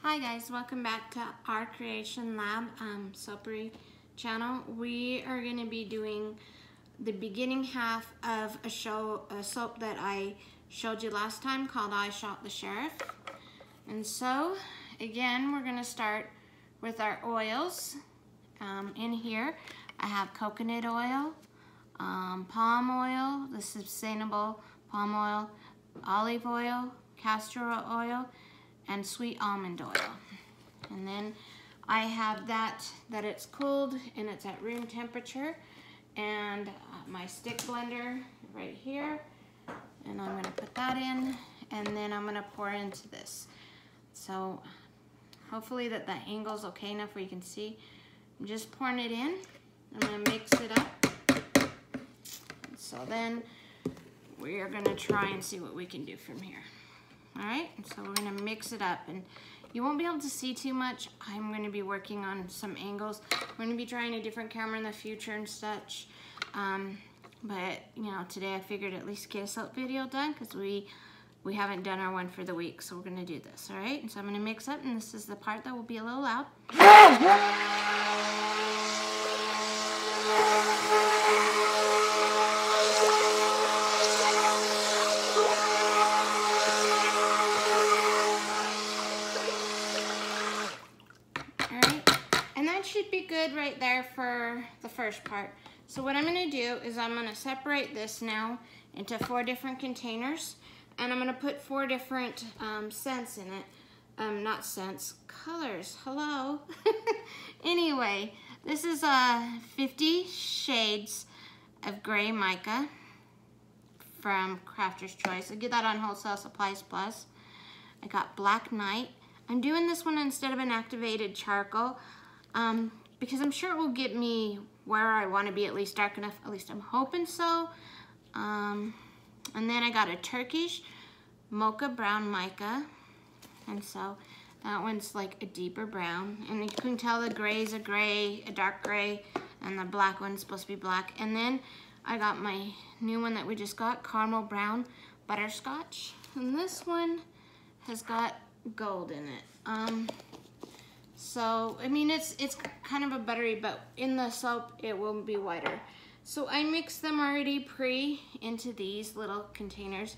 Hi guys, welcome back to our Creation Lab soapery channel. We are going to be doing the beginning half of a soap that I showed you last time called I Shot the Sheriff. And so again, we're going to start with our oils. In here I have coconut oil, palm oil, the sustainable palm oil, olive oil, castor oil, and sweet almond oil. And then I have that it's cooled and it's at room temperature, and my stick blender right here, and I'm gonna put that in, and then I'm gonna pour into this. So hopefully that the angle's okay enough where you can see. I'm just pouring it in. I'm gonna mix it up. So then we are gonna try and see what we can do from here. All right, so we're gonna mix it up, and you won't be able to see too much. I'm gonna be working on some angles. We're gonna be trying a different camera in the future and such. But you know, today I figured at least get a soap video done because we haven't done our one for the week, so we're gonna do this. All right, and so I'm gonna mix up, and this is the part that will be a little loud. Should be good right there for the first part. So what I'm going to do is I'm going to separate this now into 4 different containers, and I'm going to put 4 different scents in it. Not scents, colors. Hello. Anyway, this is 50 shades of gray mica from Crafter's Choice. I get that on Wholesale Supplies Plus. I got Black Night. I'm doing this one instead of an activated charcoal. Because I'm sure it will get me where I want to be, at least dark enough. At least I'm hoping so. And then I got a Turkish Mocha Brown Mica. And so that one's like a deeper brown. And you can tell the gray is a gray, a dark gray, and the black one's supposed to be black. And then I got my new one that we just got, Caramel Brown Butterscotch. And this one has got gold in it. So, I mean, it's kind of a buttery, but in the soap, it will be whiter. So I mixed them already into these little containers,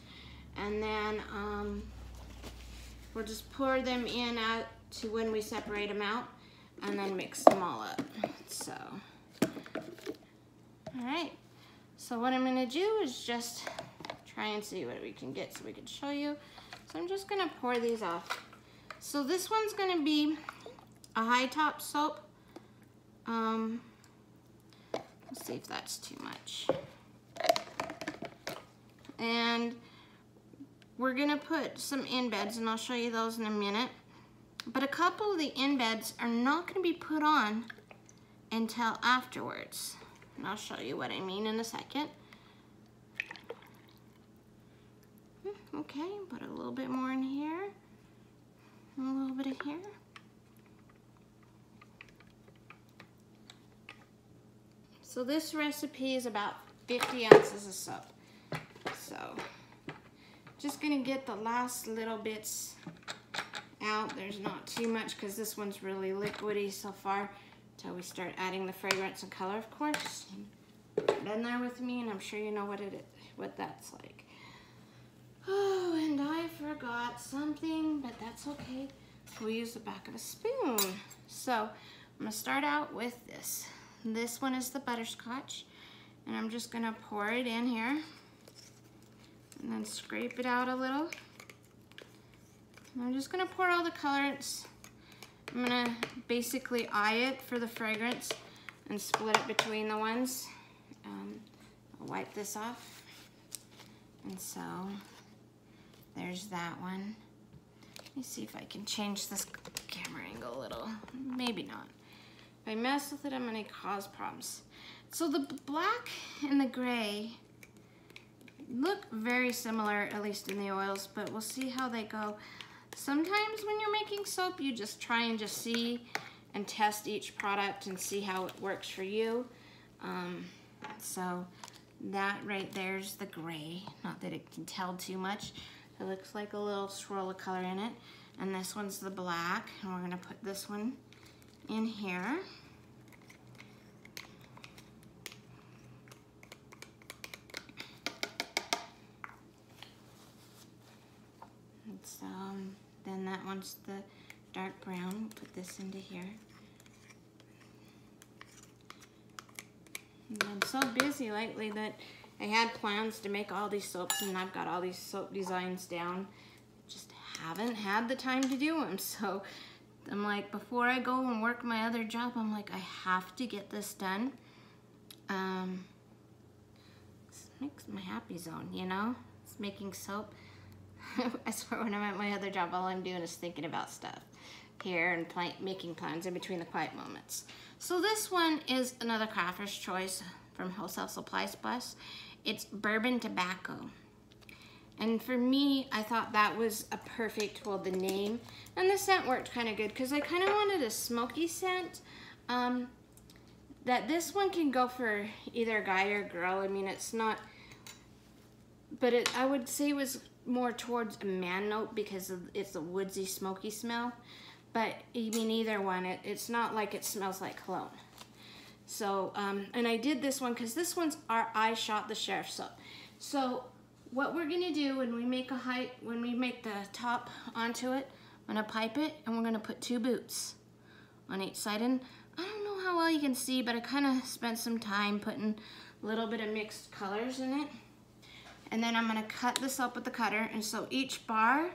and then we'll just pour them in out to when we separate them out, and then mix them all up. So, all right. So what I'm gonna do is just try and see what we can get so we can show you. So I'm just gonna pour these off. So this one's gonna be a high top soap. Let's see if that's too much. And we're gonna put some embeds, and I'll show you those in a minute. But a couple of the embeds are not gonna be put on until afterwards. And I'll show you what I mean in a second. Okay, put a little bit more in here, and a little bit of here. So this recipe is about 50 ounces of soap. So just gonna get the last little bits out. There's not too much because this one's really liquidy so far until we start adding the fragrance and color, of course. Been there with me, and I'm sure you know what that's like. Oh, and I forgot something, but that's okay. We'll use the back of a spoon. So I'm gonna start out with this. This one is the butterscotch, and I'm just gonna pour it in here and then scrape it out a little. And I'm just gonna pour all the colorants. I'm gonna basically eye it for the fragrance and split it between the ones. I'll wipe this off. And so there's that one. Let me see if I can change this camera angle a little. Maybe not. If I mess with it, I'm gonna cause problems. So the black and the gray look very similar, at least in the oils, but we'll see how they go. Sometimes when you're making soap, you just try and just see and test each product and see how it works for you. So that right there's the gray. Not that it can tell too much. It looks like a little swirl of color in it. And this one's the black, and we're gonna put this one in here. And so then that one's the dark brown. Put this into here. And I'm so busy lately that I had plans to make all these soaps, and I've got all these soap designs down. Just haven't had the time to do them. So I'm like, before I go and work my other job, I'm like, I have to get this done. This makes my happy zone, you know? It's making soap. I swear when I'm at my other job, all I'm doing is thinking about stuff here and making plans in between the quiet moments. So this one is another Crafter's Choice from Wholesale Supplies Plus. It's bourbon tobacco. And for me, I thought that was a perfect, well, the name and the scent worked kind of good because I kind of wanted a smoky scent. That this one can go for either a guy or a girl. I mean, it's not, but I would say it was more towards a man note because it's a woodsy, smoky smell. But I mean, either one, it's not like it smells like cologne. So, and I did this one because this one's our I Shot the Sheriff soap. So what we're gonna do when we make the top onto it, I'm gonna pipe it and we're gonna put 2 boots on each side. And I don't know how well you can see, but I kind of spent some time putting a little bit of mixed colors in it. And then I'm gonna cut this up with the cutter. And so each bar,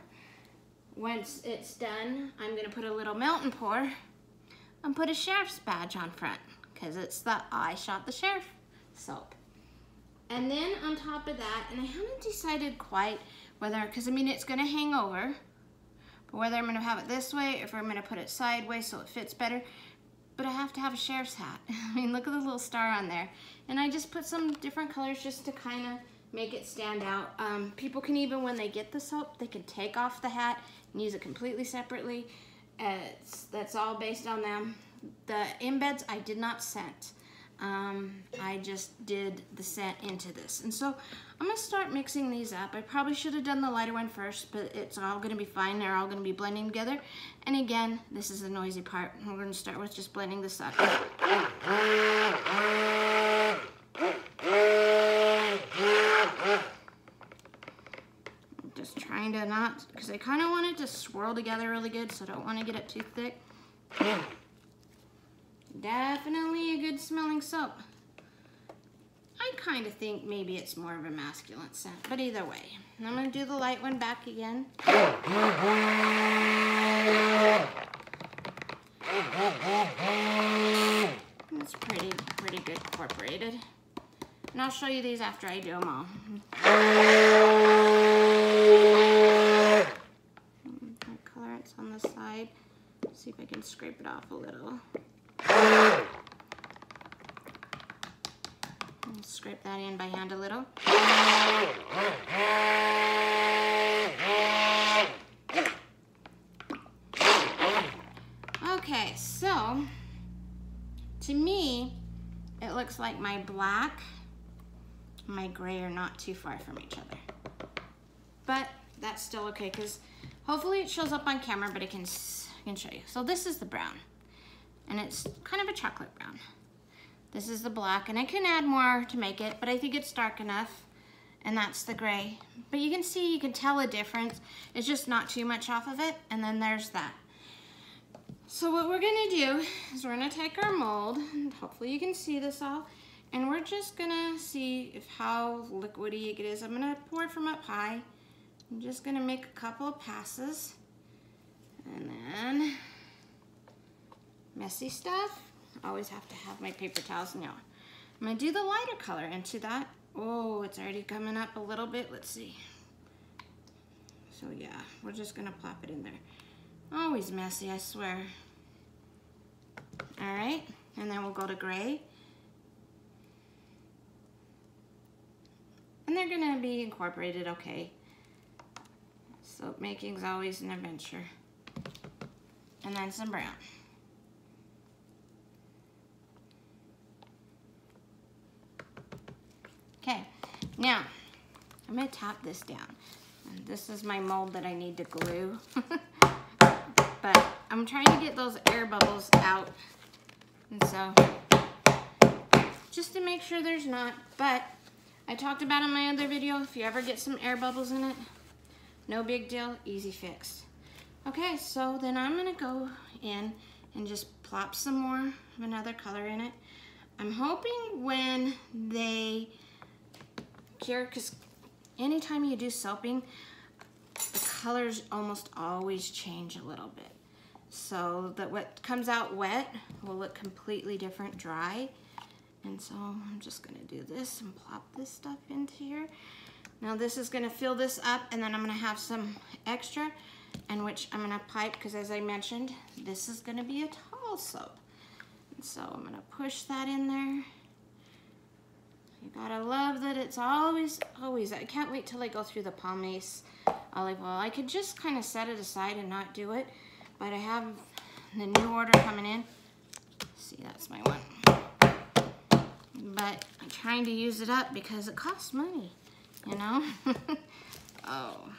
once it's done, I'm gonna put a little melt and pour and put a sheriff's badge on front because it's the I Shot the Sheriff soap. And then on top of that, and I haven't decided quite whether, because I mean it's gonna hang over, but whether I'm gonna have it this way or if I'm gonna put it sideways so it fits better. But I have to have a sheriff's hat. I mean, look at the little star on there. And I just put some different colors just to kind of make it stand out. People can even, when they get the soap, they can take off the hat and use it completely separately. That's all based on them. The embeds I did not scent. I just did the scent into this. And so I'm gonna start mixing these up. I probably should have done the lighter one first, but it's all gonna be fine. They're all gonna be blending together. And again, this is the noisy part. We're gonna start with just blending this up. Just trying to not, because I kind of want it to swirl together really good, so I don't want to get it too thick. Definitely a good smelling soap. I kind of think maybe it's more of a masculine scent, but either way. I'm going to do the light one back again. It's pretty good incorporated. And I'll show you these after I do them all. The colorants on the side. See if I can scrape it off a little. And scrape that in by hand a little. Okay, so to me, it looks like my black and my gray are not too far from each other. But that's still okay because hopefully it shows up on camera, but I can show you. So this is the brown, and it's kind of a chocolate brown. This is the black, and I can add more to make it, but I think it's dark enough. And that's the gray. But you can see, you can tell a difference. It's just not too much off of it, and then there's that. So what we're gonna do is we're gonna take our mold, and hopefully you can see this all, and we're just gonna see how liquidy it is. I'm gonna pour it from up high. I'm just gonna make a couple of passes, and then messy stuff. Always have to have my paper towels. Now, I'm gonna do the lighter color into that. Oh, it's already coming up a little bit. Let's see. So yeah, we're just gonna plop it in there. Always messy, I swear. All right, and then we'll go to gray. And they're gonna be incorporated okay. Soap making's always an adventure. And then some brown. Okay, now I'm gonna tap this down. And this is my mold that I need to glue. I'm trying to get those air bubbles out. And so, just to make sure there's not, but I talked about in my other video, if you ever get some air bubbles in it, no big deal, easy fix. Okay, so then I'm gonna go in and just plop some more of another color in it. I'm hoping when they cure, because anytime you do soaping, the colors almost always change a little bit. So that what comes out wet will look completely different dry. And so I'm just gonna do this and plop this stuff into here. Now this is gonna fill this up, and then I'm gonna have some extra, and which I'm gonna pipe, because as I mentioned, this is gonna be a tall soap. And so I'm gonna push that in there. You gotta love that it's always, I can't wait till I go through the Palmace olive oil. I could just kind of set it aside and not do it, but I have the new order coming in. See, that's my one. But I'm trying to use it up because it costs money, you know? Oh.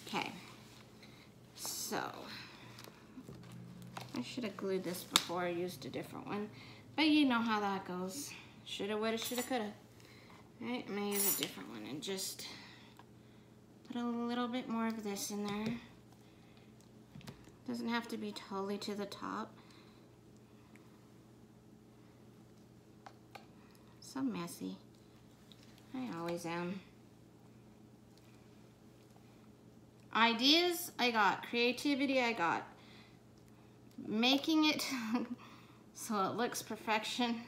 Okay. So, I should have glued this before I used a different one, but you know how that goes. Shoulda, woulda, shoulda, coulda. All right, I'm gonna use a different one and just put a little bit more of this in there. Doesn't have to be totally to the top. So messy. I always am. Ideas, I got. Creativity, I got. Making it so it looks perfection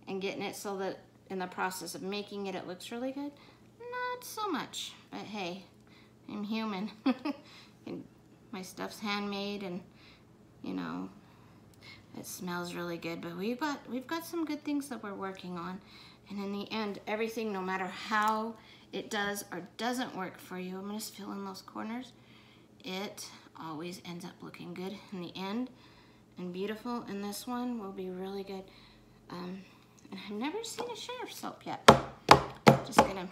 and getting it so that in the process of making it, it looks really good. Not so much, but hey, I'm human. And my stuff's handmade, and you know, it smells really good, but we've got some good things that we're working on. And in the end, everything, no matter how it does or doesn't work for you, I'm gonna just fill in those corners. It always ends up looking good in the end and beautiful, and this one will be really good. And I've never seen a sheriff soap yet. Just gonna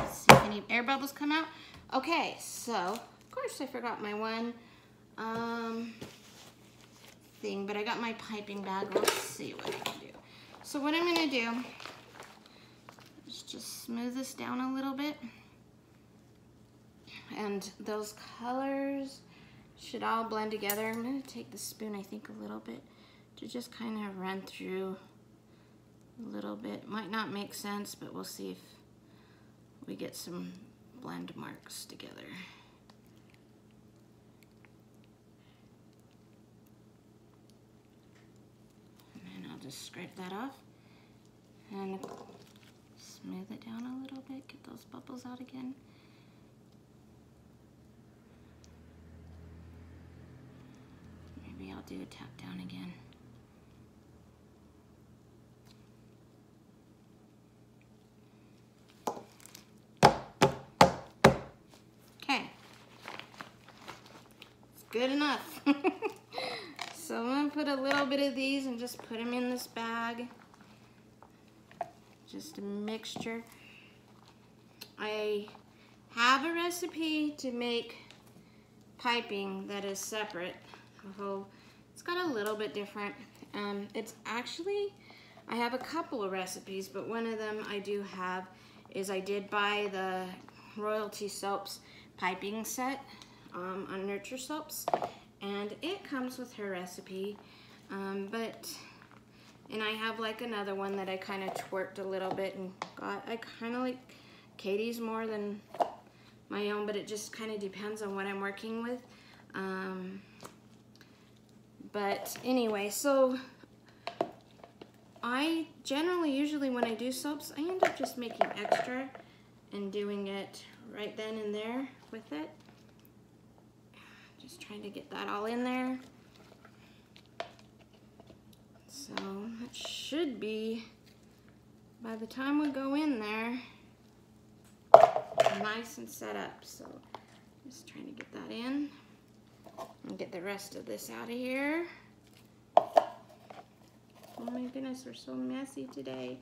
see if any air bubbles come out. Okay, so of course I forgot my one thing, but I got my piping bag. Let's see what I can do. So what I'm gonna do is just smooth this down a little bit, and those colors should all blend together. I'm gonna take the spoon, I think, a little bit to just kind of run through a little bit. Might not make sense, but we'll see if we get some blend marks together. And I'll just scrape that off and smooth it down a little bit, get those bubbles out again. Maybe I'll do a tap down again. Okay, it's good enough. So I'm gonna put a little bit of these and just put them in this bag. Just a mixture. I have a recipe to make piping that is separate. Oh, it's got a little bit different. It's actually, I have a couple of recipes, but one of them I do have is I did buy the Royalty Soaps piping set on Nurture Soaps, and it comes with her recipe, and I have like another one that I kind of twerked a little bit and got. I kind of like Katie's more than my own, but it just kind of depends on what I'm working with. But anyway, so I generally, usually when I do soaps, I end up just making extra and doing it right then and there with it. Just trying to get that all in there. So it should be, by the time we go in there, nice and set up. So just trying to get that in and get the rest of this out of here. Oh my goodness, we're so messy today.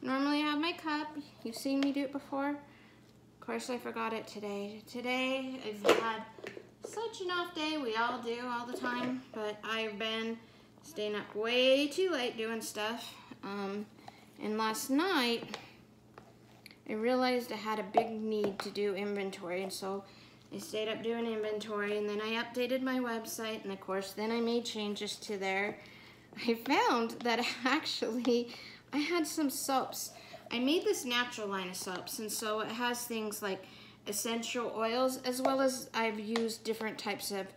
Normally I have my cup. You've seen me do it before. course, I forgot it today. Today, I've had such an off day. We all do all the time, but I've been staying up way too late doing stuff. And last night, I realized I had a big need to do inventory, and so I stayed up doing inventory, and then I updated my website, and of course, then I made changes to there. I found that actually I had some soaps. I made this natural line of soaps, and so it has things like essential oils, as well as I've used different types of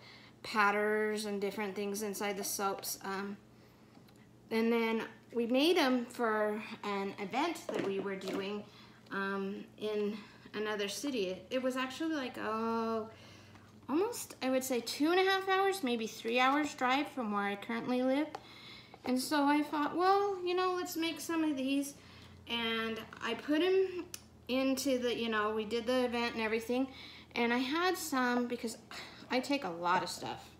powders and different things inside the soaps. And then we made them for an event that we were doing in another city. It was actually like, almost, I would say 2.5 hours, maybe 3 hours drive from where I currently live. And so I thought, well, you know, let's make some of these. And I put them into the, you know, we did the event and everything. And I had some, because I take a lot of stuff.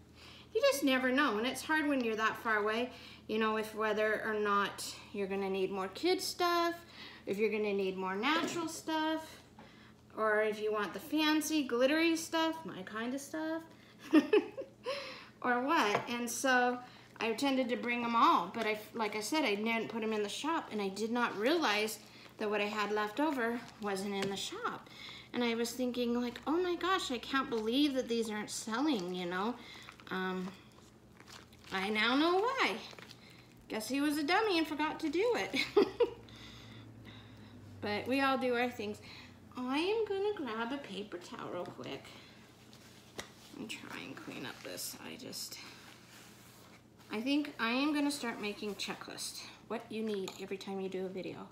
You just never know, and it's hard when you're that far away, you know, if whether or not you're gonna need more kid stuff, if you're gonna need more natural stuff, or if you want the fancy glittery stuff, my kind of stuff, or what. And so I tended to bring them all, but like I said, I didn't put them in the shop, and I did not realize that what I had left over wasn't in the shop. And I was thinking like, oh my gosh, I can't believe that these aren't selling, you know. I now know why. Guess he was a dummy and forgot to do it. But we all do our things. I am gonna grab a paper towel real quick and try and clean up this. I think I am gonna start making checklists. What you need every time you do a video.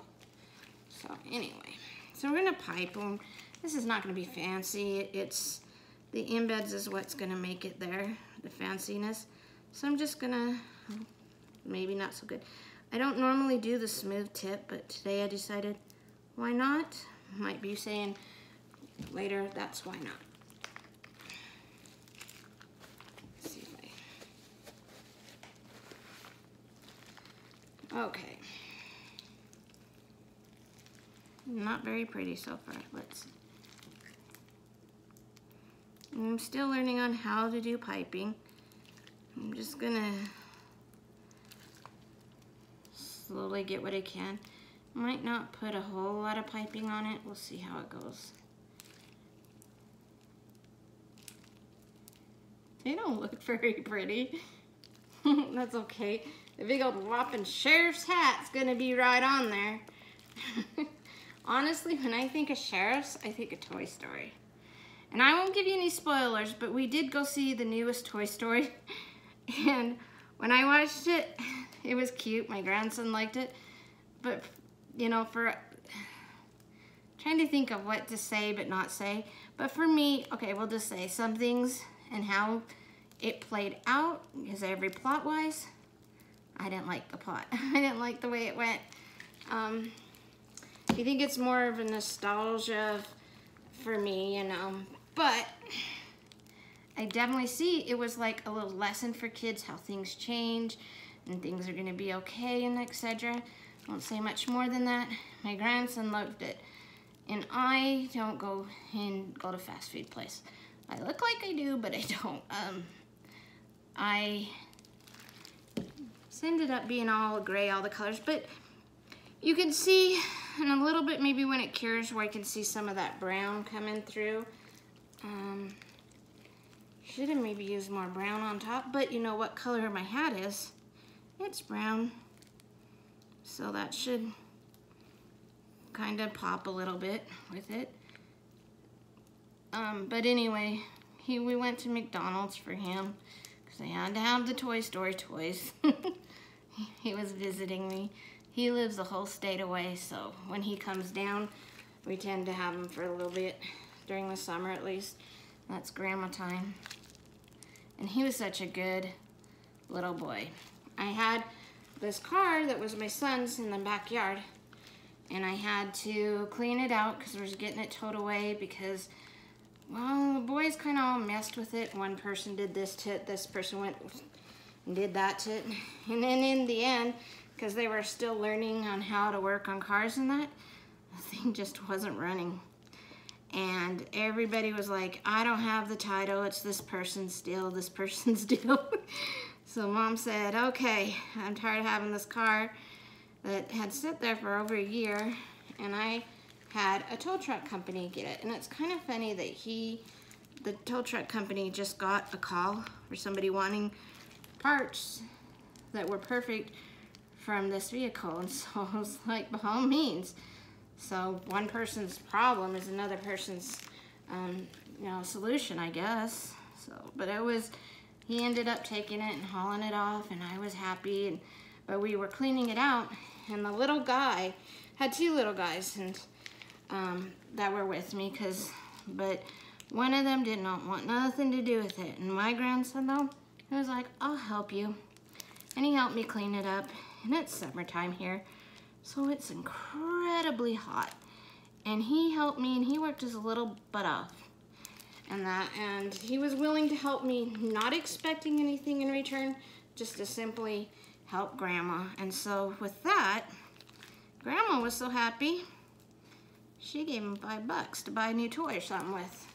So anyway, so we're gonna pipe them. This is not gonna be fancy. It's the embeds is what's gonna make it there, the fanciness. So I'm just gonna, maybe not so good. I don't normally do the smooth tip, but today I decided, why not? Might be saying later, that's why not. Let's see if okay. Not very pretty so far. Let's see. I'm still learning on how to do piping. I'm just gonna slowly get what I can. Might not put a whole lot of piping on it. We'll see how it goes. They don't look very pretty. That's okay. The big old whopping sheriff's hat's gonna be right on there. Honestly, when I think of sheriffs, I think of Toy Story. And I won't give you any spoilers, but we did go see the newest Toy Story. And when I watched it, it was cute. My grandson liked it. But, you know, for trying to think of what to say but not say. But for me, okay, we'll just say some things and how it played out, because every plot-wise, I didn't like the plot. I didn't like the way it went. I think it's more of a nostalgia for me, you know. But I definitely see it was like a little lesson for kids, how things change and things are gonna be okay and etc. Won't say much more than that. My grandson loved it. And I don't go to fast food place. I look like I do, but I don't. I ended up being all gray, all the colors, but you can see in a little bit, maybe when it cures, where I can see some of that brown coming through. Should have maybe used more brown on top, but you know what color my hat is. It's brown. So that should kind of pop a little bit with it. But anyway, we went to McDonald's for him because I had to have the Toy Story toys. He was visiting me. He lives a whole state away, so when he comes down, we tend to have him for a little bit, during the summer at least. That's grandma time. And he was such a good little boy. I had this car that was my son's in the backyard, and I had to clean it out because I was getting it towed away because, well, the boys kind of all messed with it. One person did this to it, this person went and did that to it. And then in the end, because they were still learning on how to work on cars and that, the thing just wasn't running. And And everybody was like, I don't have the title, it's this person's deal, this person's deal. So Mom said, okay, I'm tired of having this car that had sit there for over a year, and I had a tow truck company get it. And it's kind of funny that the tow truck company just got a call for somebody wanting parts that were perfect from this vehicle. And so I was like, by all means. So one person's problem is another person's, solution, I guess. So, but he ended up taking it and hauling it off, and I was happy. But we were cleaning it out, and the little guy had two little guys, and that were with me, but one of them did not want nothing to do with it. And my grandson, though, he was like, I'll help you. And he helped me clean it up. And it's summertime here, so it's incredibly hot. And he helped me, and he worked his little butt off. And he was willing to help me, not expecting anything in return, just to simply help Grandma. And so with that, Grandma was so happy, she gave him $5 to buy a new toy or something with.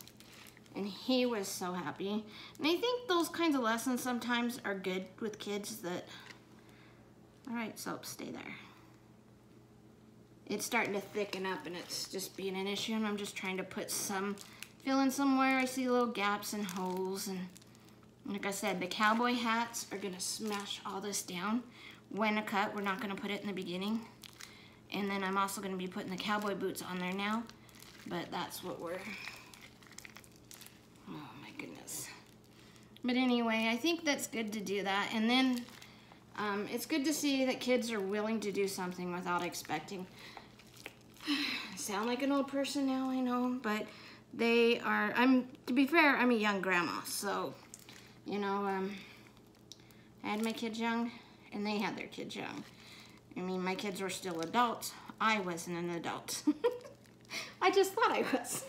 And he was so happy. And I think those kinds of lessons sometimes are good with kids that, all right, Soap, stay there. It's starting to thicken up, and it's just being an issue, and I'm just trying to fill in somewhere. I see little gaps and holes, and like I said, the cowboy hats are gonna smash all this down when a cut. We're not gonna put it in the beginning. And then I'm also gonna be putting the cowboy boots on there now, but that's what we're, oh my goodness. But anyway, I think that's good to do that. And then it's good to see that kids are willing to do something without expecting. I sound like an old person now, I know, but they are, to be fair, I'm a young grandma, so, I had my kids young, and they had their kids young. I mean, my kids were still adults. I wasn't an adult. I just thought I was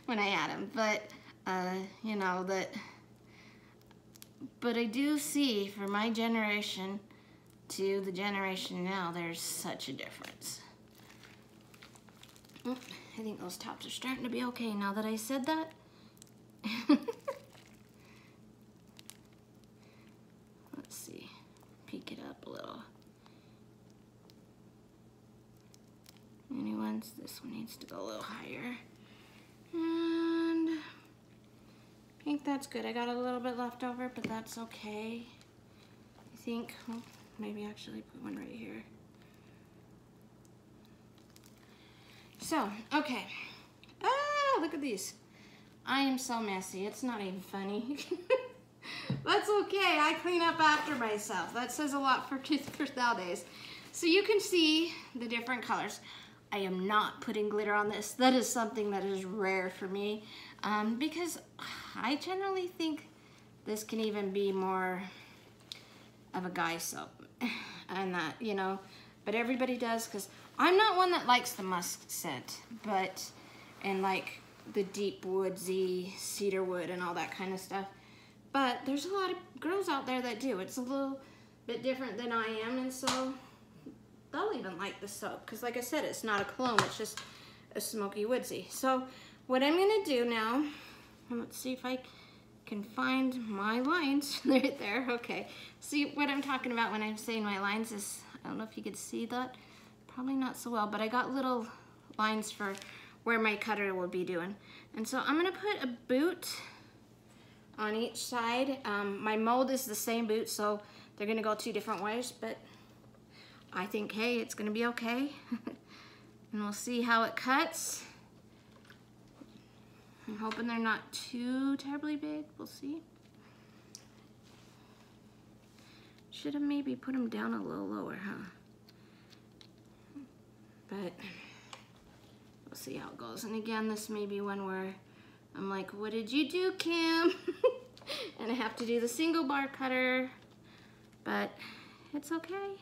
when I had them, but, but I do see, for my generation to the generation now, there's such a difference. I think those tops are starting to be okay now that I said that. Let's see, peek it up a little. Anyone's, this one needs to go a little higher. And I think that's good. I got a little bit left over, but that's okay. I think, well, maybe actually put one right here. So, okay. Ah, look at these. I am so messy. It's not even funny. That's okay. I clean up after myself. That says a lot for toothbrush nowadays. So you can see the different colors. I am not putting glitter on this. That is something that is rare for me because I generally think this can even be more of a guy soap. And that, but everybody does, because I'm not one that likes the musk scent, and like the deep woodsy cedar wood and all that kind of stuff. But there's a lot of girls out there that do. It's a little bit different than I am, and so they'll even like the soap, because like I said, it's not a cologne, it's just a smoky woodsy. So what I'm gonna do now, and let's see if I can find my lines right there. Okay, see what I'm talking about when I'm saying my lines is, I don't know if you could see that, probably not so well, but I got little lines for where my cutter will be doing. And so I'm gonna put a boot on each side. My mold is the same boot, so they're gonna go two different ways, but I think, hey, it's gonna be okay. And we'll see how it cuts. I'm hoping they're not too terribly big. We'll see. Should have maybe put them down a little lower, huh? But we'll see how it goes. And again, this may be one where I'm like, what did you do, Kim? And I have to do the single bar cutter, but it's okay.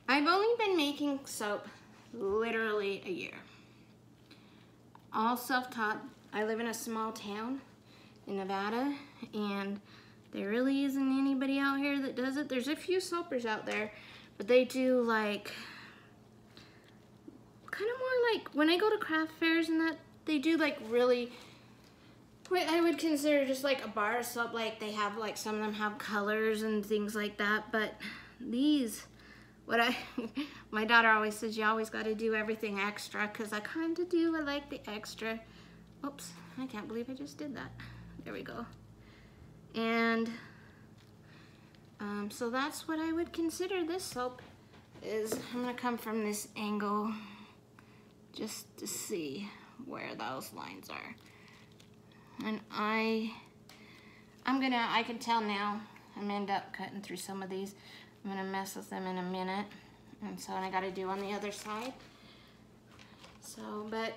I've only been making soap literally a year. All self-taught. I live in a small town in Nevada, and there really isn't anybody out here that does it. There's a few soapers out there, but they do like, kind of more like, when I go to craft fairs and that, they do like really, what I would consider just like a bar soap. Like they have like, some of them have colors and things like that, but these, my daughter always says, you always got to do everything extra, because I kind of do. I like the extra. Oops, I can't believe I just did that. There we go. And so that's what I would consider this soap is. I'm gonna come from this angle just to see where those lines are. And I can tell now, I'm gonna end up cutting through some of these. I'm gonna mess with them in a minute. And so I gotta do on the other side. So, but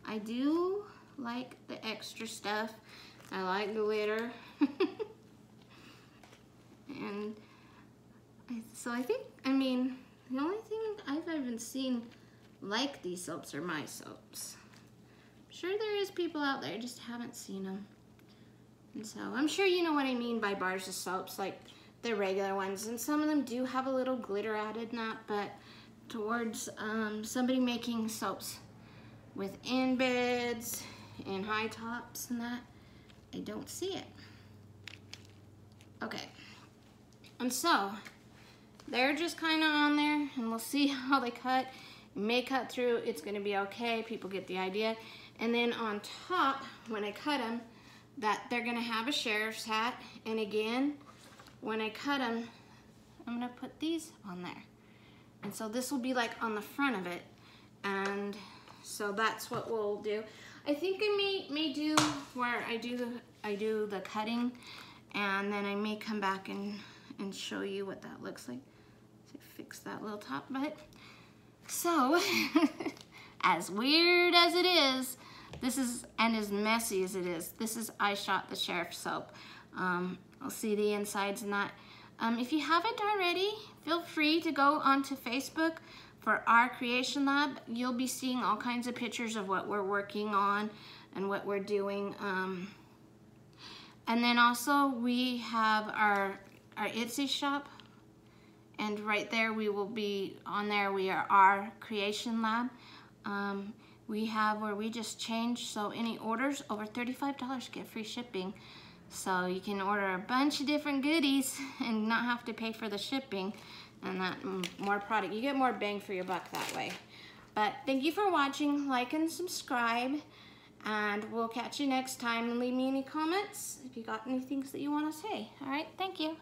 I do like the extra stuff. I like glitter. And so I think, I mean, the only thing I've even seen like these soaps are my soaps. I'm sure there is people out there, just haven't seen them. And so I'm sure you know what I mean by bars of soaps, like the regular ones. And some of them do have a little glitter added in that, but towards somebody making soaps with embeds and high tops and that, I don't see it. Okay. And so they're just kind of on there, and we'll see how they cut. It may cut through, it's gonna be okay, people get the idea. And then on top, when I cut them, that they're gonna have a sheriff's hat. And again, when I cut them, I'm gonna put these on there. And so this will be like on the front of it. And so that's what we'll do. I think I may do where I do the cutting, and then I may come back and show you what that looks like. So fix that little top bit. So, as weird as it is, this is, and as messy as it is, this is I Shot the Sheriff soap. I'll see the insides and that. If you haven't already, feel free to go onto Facebook for our Creation Lab. You'll be seeing all kinds of pictures of what we're working on and what we're doing. And then also we have our Etsy shop, and right there we will be on there. We are our Creation Lab. We have where we just changed, so any orders over $35 get free shipping. So you can order a bunch of different goodies and not have to pay for the shipping, and that more product. You get more bang for your buck that way. But thank you for watching, like and subscribe, and we'll catch you next time. And leave me any comments if you got any things that you want to say. All right, thank you.